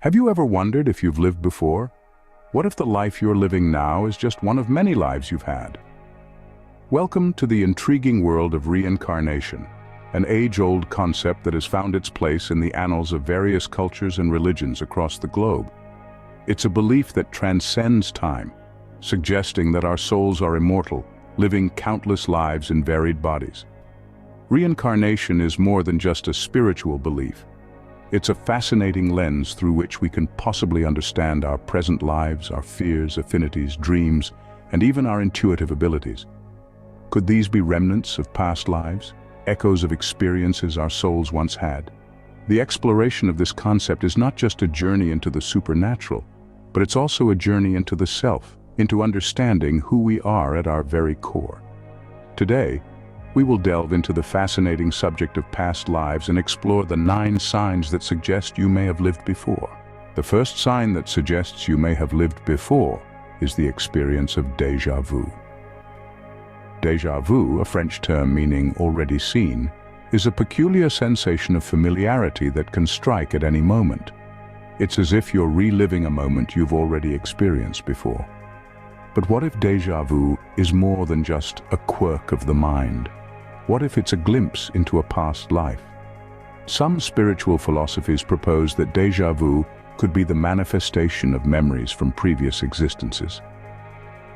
Have you ever wondered if you've lived before? What if the life you're living now is just one of many lives you've had? Welcome to the intriguing world of reincarnation, an age-old concept that has found its place in the annals of various cultures and religions across the globe. It's a belief that transcends time, suggesting that our souls are immortal, living countless lives in varied bodies. Reincarnation is more than just a spiritual belief. It's a fascinating lens through which we can possibly understand our present lives, our fears, affinities, dreams, and even our intuitive abilities. Could these be remnants of past lives, echoes of experiences our souls once had? The exploration of this concept is not just a journey into the supernatural, but it's also a journey into the self, into understanding who we are at our very core. Today, we will delve into the fascinating subject of past lives and explore the 9 signs that suggest you may have lived before. The first sign that suggests you may have lived before is the experience of déjà vu. Déjà vu, a French term meaning already seen, is a peculiar sensation of familiarity that can strike at any moment. It's as if you're reliving a moment you've already experienced before. But what if déjà vu is more than just a quirk of the mind? What if it's a glimpse into a past life? Some spiritual philosophies propose that déjà vu could be the manifestation of memories from previous existences.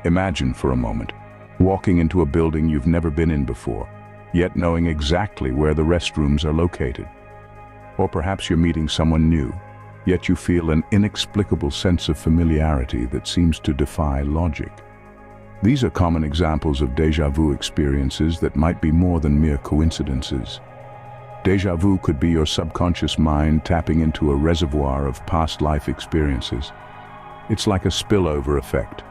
Imagine for a moment, walking into a building you've never been in before, yet knowing exactly where the restrooms are located. Or perhaps you're meeting someone new, yet you feel an inexplicable sense of familiarity that seems to defy logic. These are common examples of déjà vu experiences that might be more than mere coincidences. Déjà vu could be your subconscious mind tapping into a reservoir of past life experiences. It's like a spillover effect,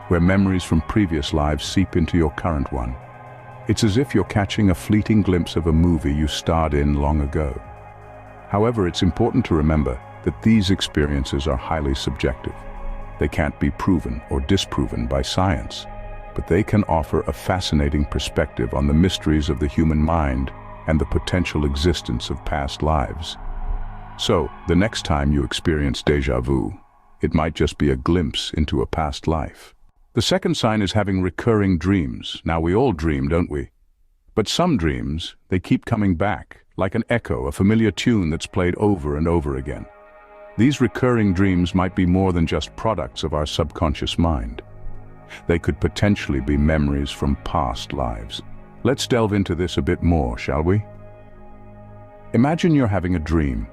where memories from previous lives seep into your current one. It's as if you're catching a fleeting glimpse of a movie you starred in long ago. However, it's important to remember that these experiences are highly subjective. They can't be proven or disproven by science, but they can offer a fascinating perspective on the mysteries of the human mind and the potential existence of past lives. So, the next time you experience déjà vu, it might just be a glimpse into a past life. The second sign is having recurring dreams. Now, we all dream, don't we? But some dreams, they keep coming back, like an echo, a familiar tune that's played over and over again. These recurring dreams might be more than just products of our subconscious mind. They could potentially be memories from past lives. Let's delve into this a bit more, shall we? Imagine you're having a dream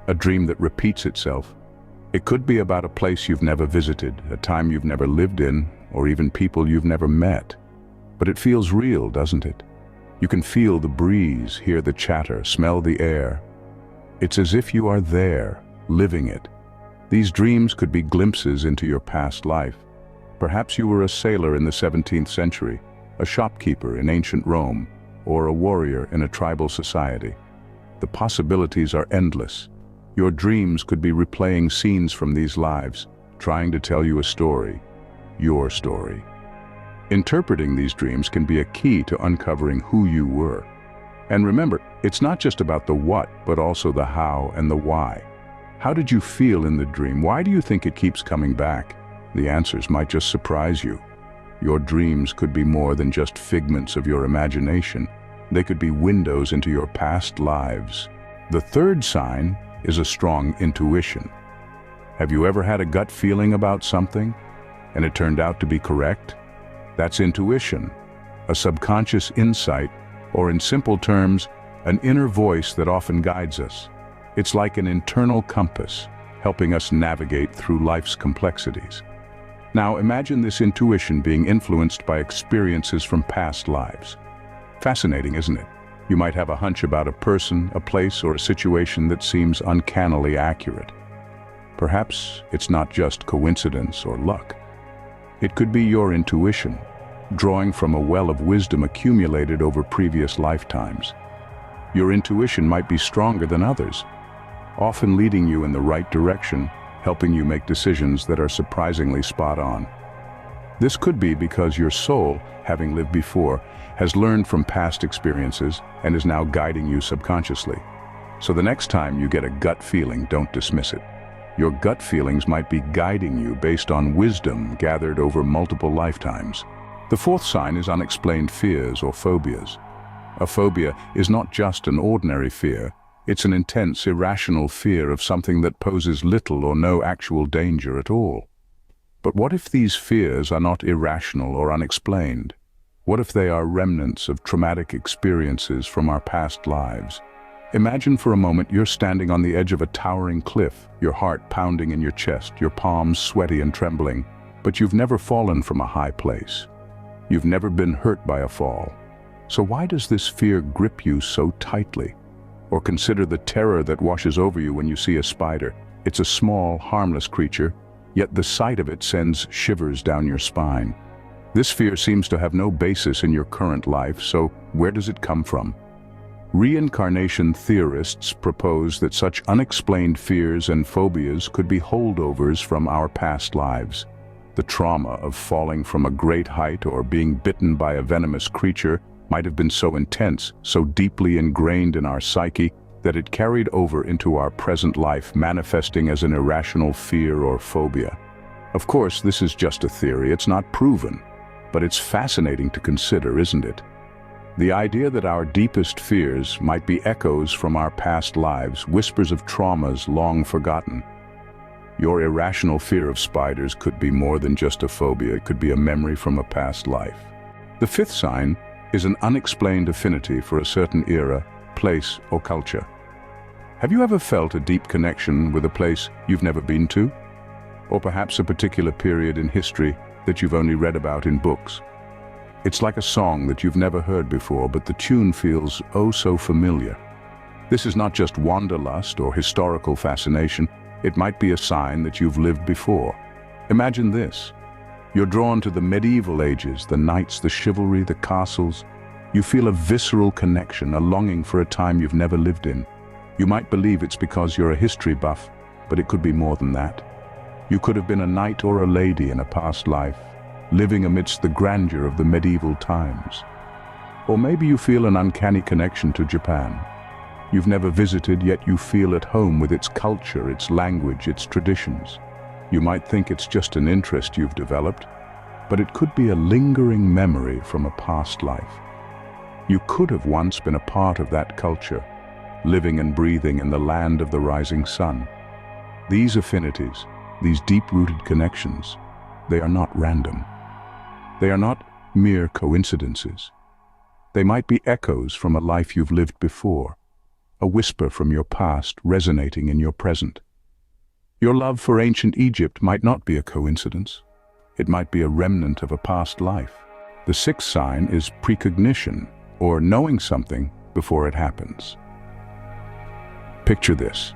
that repeats itself. It could be about a place you've never visited, a time you've never lived in, or even people you've never met. But it feels real, doesn't it? You can feel the breeze, hear the chatter, smell the air. It's as if you are there, living it. These dreams could be glimpses into your past life. Perhaps you were a sailor in the 17th century, a shopkeeper in ancient Rome, or a warrior in a tribal society. The possibilities are endless. Your dreams could be replaying scenes from these lives, trying to tell you a story, your story. Interpreting these dreams can be a key to uncovering who you were. And remember, it's not just about the what, but also the how and the why. How did you feel in the dream? Why do you think it keeps coming back? The answers might just surprise you. Your dreams could be more than just figments of your imagination. They could be windows into your past lives. The third sign is a strong intuition. Have you ever had a gut feeling about something, and it turned out to be correct? That's intuition, a subconscious insight, or in simple terms, an inner voice that often guides us. It's like an internal compass, helping us navigate through life's complexities. Now imagine this intuition being influenced by experiences from past lives. Fascinating, isn't it? You might have a hunch about a person, a place, or a situation that seems uncannily accurate. Perhaps it's not just coincidence or luck. It could be your intuition, drawing from a well of wisdom accumulated over previous lifetimes. Your intuition might be stronger than others, often leading you in the right direction, helping you make decisions that are surprisingly spot on. This could be because your soul, having lived before, has learned from past experiences and is now guiding you subconsciously. So the next time you get a gut feeling, don't dismiss it. Your gut feelings might be guiding you based on wisdom gathered over multiple lifetimes. The fourth sign is unexplained fears or phobias. A phobia is not just an ordinary fear, it's an intense, irrational fear of something that poses little or no actual danger at all. But what if these fears are not irrational or unexplained? What if they are remnants of traumatic experiences from our past lives? Imagine for a moment you're standing on the edge of a towering cliff, your heart pounding in your chest, your palms sweaty and trembling, but you've never fallen from a high place. You've never been hurt by a fall. So why does this fear grip you so tightly? Or consider the terror that washes over you when you see a spider. It's a small, harmless creature, yet the sight of it sends shivers down your spine. This fear seems to have no basis in your current life, so where does it come from? Reincarnation theorists propose that such unexplained fears and phobias could be holdovers from our past lives. The trauma of falling from a great height or being bitten by a venomous creature might have been so intense, so deeply ingrained in our psyche, that it carried over into our present life, manifesting as an irrational fear or phobia. Of course, this is just a theory, it's not proven, but it's fascinating to consider, isn't it? The idea that our deepest fears might be echoes from our past lives, whispers of traumas long forgotten. Your irrational fear of spiders could be more than just a phobia, it could be a memory from a past life. The fifth sign is an unexplained affinity for a certain era, place, or culture. Have you ever felt a deep connection with a place you've never been to? Or perhaps a particular period in history that you've only read about in books? It's like a song that you've never heard before, but the tune feels oh so familiar. This is not just wanderlust or historical fascination, it might be a sign that you've lived before. Imagine this. You're drawn to the medieval ages, the knights, the chivalry, the castles. You feel a visceral connection, a longing for a time you've never lived in. You might believe it's because you're a history buff, but it could be more than that. You could have been a knight or a lady in a past life, living amidst the grandeur of the medieval times. Or maybe you feel an uncanny connection to Japan. You've never visited, yet you feel at home with its culture, its language, its traditions. You might think it's just an interest you've developed, but it could be a lingering memory from a past life. You could have once been a part of that culture, living and breathing in the land of the rising sun. These affinities, these deep-rooted connections, they are not random. They are not mere coincidences. They might be echoes from a life you've lived before, a whisper from your past resonating in your present. Your love for ancient Egypt might not be a coincidence. It might be a remnant of a past life. The sixth sign is precognition, or knowing something before it happens. Picture this.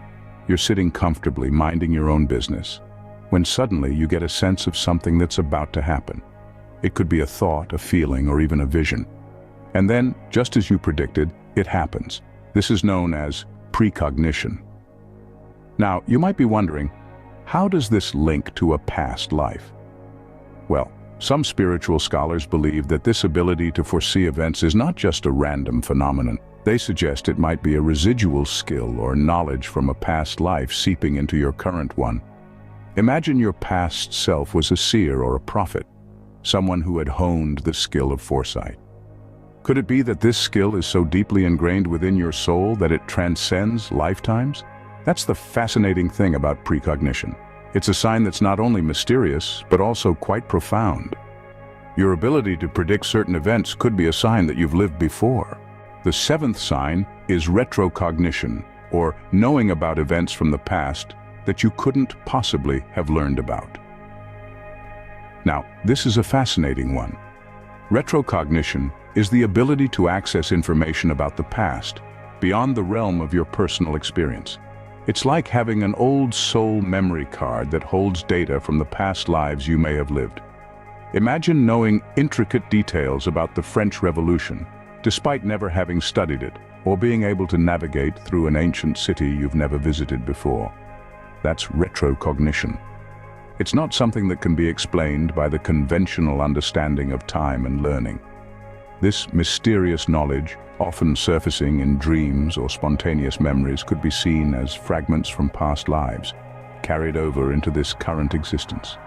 You're sitting comfortably, minding your own business, when suddenly you get a sense of something that's about to happen. It could be a thought, a feeling, or even a vision. And then, just as you predicted, it happens. This is known as precognition. Now, you might be wondering, how does this link to a past life? Well, some spiritual scholars believe that this ability to foresee events is not just a random phenomenon. They suggest it might be a residual skill or knowledge from a past life seeping into your current one. Imagine your past self was a seer or a prophet, someone who had honed the skill of foresight. Could it be that this skill is so deeply ingrained within your soul that it transcends lifetimes? That's the fascinating thing about precognition. It's a sign that's not only mysterious, but also quite profound. Your ability to predict certain events could be a sign that you've lived before. The seventh sign is retrocognition, or knowing about events from the past that you couldn't possibly have learned about. Now, this is a fascinating one. Retrocognition is the ability to access information about the past, beyond the realm of your personal experience. It's like having an old soul memory card that holds data from the past lives you may have lived. Imagine knowing intricate details about the French Revolution, despite never having studied it, or being able to navigate through an ancient city you've never visited before. That's retrocognition. It's not something that can be explained by the conventional understanding of time and learning. This mysterious knowledge, often surfacing in dreams or spontaneous memories, could be seen as fragments from past lives. carried over into this current existence.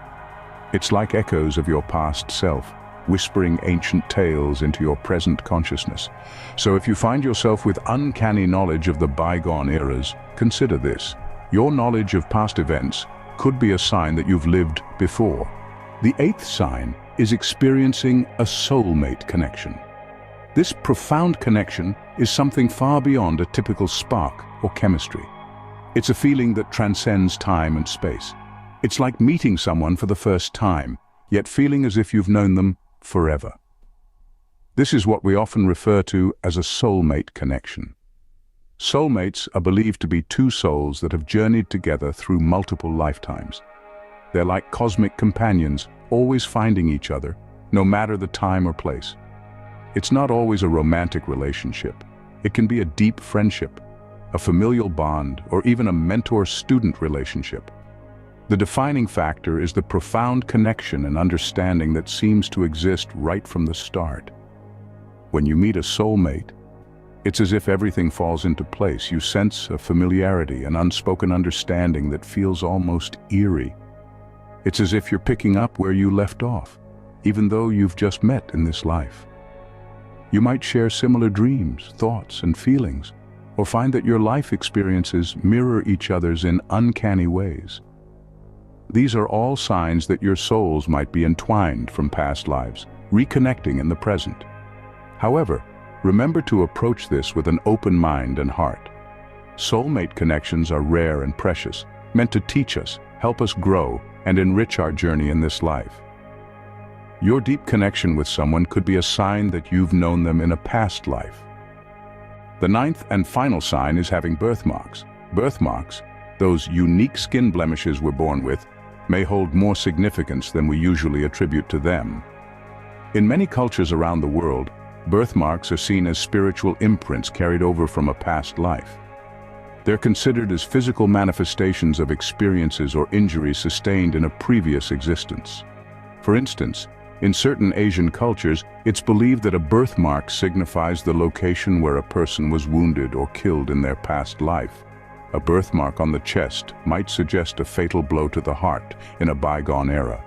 It's like echoes of your past self, whispering ancient tales into your present consciousness. So if you find yourself with uncanny knowledge of the bygone eras, consider this. Your knowledge of past events could be a sign that you've lived before. The eighth sign is experiencing a soulmate connection. This profound connection is something far beyond a typical spark or chemistry. It's a feeling that transcends time and space. It's like meeting someone for the first time, yet feeling as if you've known them forever. This is what we often refer to as a soulmate connection. Soulmates are believed to be two souls that have journeyed together through multiple lifetimes. They're like cosmic companions, always finding each other, no matter the time or place. It's not always a romantic relationship. It can be a deep friendship, a familial bond, or even a mentor-student relationship. The defining factor is the profound connection and understanding that seems to exist right from the start. When you meet a soulmate, it's as if everything falls into place. You sense a familiarity, an unspoken understanding that feels almost eerie. It's as if you're picking up where you left off, even though you've just met in this life. You might share similar dreams, thoughts, and feelings, or find that your life experiences mirror each other's in uncanny ways. These are all signs that your souls might be entwined from past lives, reconnecting in the present. However, remember to approach this with an open mind and heart. Soulmate connections are rare and precious, meant to teach us, help us grow, and enrich our journey in this life. Your deep connection with someone could be a sign that you've known them in a past life. The ninth and final sign is having birthmarks. Birthmarks, those unique skin blemishes we're born with, may hold more significance than we usually attribute to them. In many cultures around the world, birthmarks are seen as spiritual imprints carried over from a past life. They're considered as physical manifestations of experiences or injuries sustained in a previous existence. For instance, in certain Asian cultures, it's believed that a birthmark signifies the location where a person was wounded or killed in their past life. A birthmark on the chest might suggest a fatal blow to the heart in a bygone era.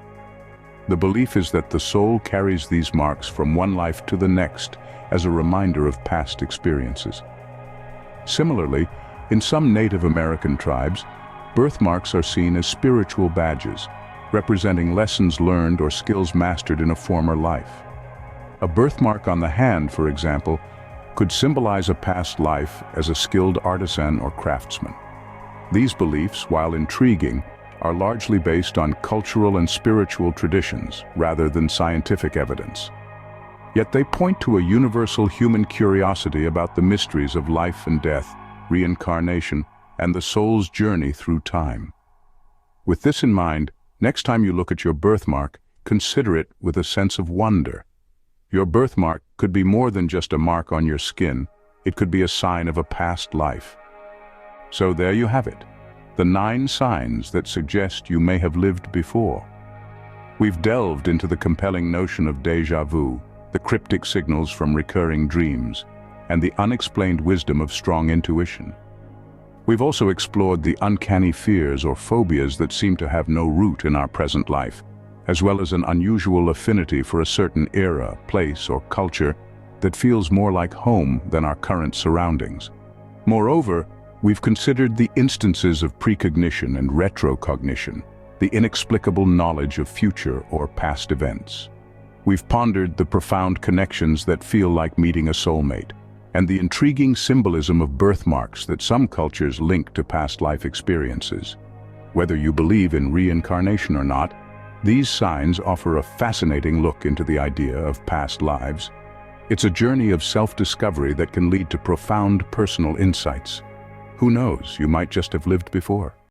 The belief is that the soul carries these marks from one life to the next as a reminder of past experiences. Similarly, in some Native American tribes, birthmarks are seen as spiritual badges, representing lessons learned or skills mastered in a former life. A birthmark on the hand, for example, could symbolize a past life as a skilled artisan or craftsman. These beliefs, while intriguing, are largely based on cultural and spiritual traditions rather than scientific evidence. Yet they point to a universal human curiosity about the mysteries of life and death, reincarnation, and the soul's journey through time. With this in mind, next time you look at your birthmark, consider it with a sense of wonder. Your birthmark could be more than just a mark on your skin. It could be a sign of a past life. So there you have it, the 9 signs that suggest you may have lived before. We've delved into the compelling notion of déjà vu, the cryptic signals from recurring dreams, and the unexplained wisdom of strong intuition. We've also explored the uncanny fears or phobias that seem to have no root in our present life, as well as an unusual affinity for a certain era, place, or culture that feels more like home than our current surroundings. Moreover, we've considered the instances of precognition and retrocognition, the inexplicable knowledge of future or past events. We've pondered the profound connections that feel like meeting a soulmate, and the intriguing symbolism of birthmarks that some cultures link to past life experiences. Whether you believe in reincarnation or not, these signs offer a fascinating look into the idea of past lives. It's a journey of self-discovery that can lead to profound personal insights. Who knows, you might just have lived before.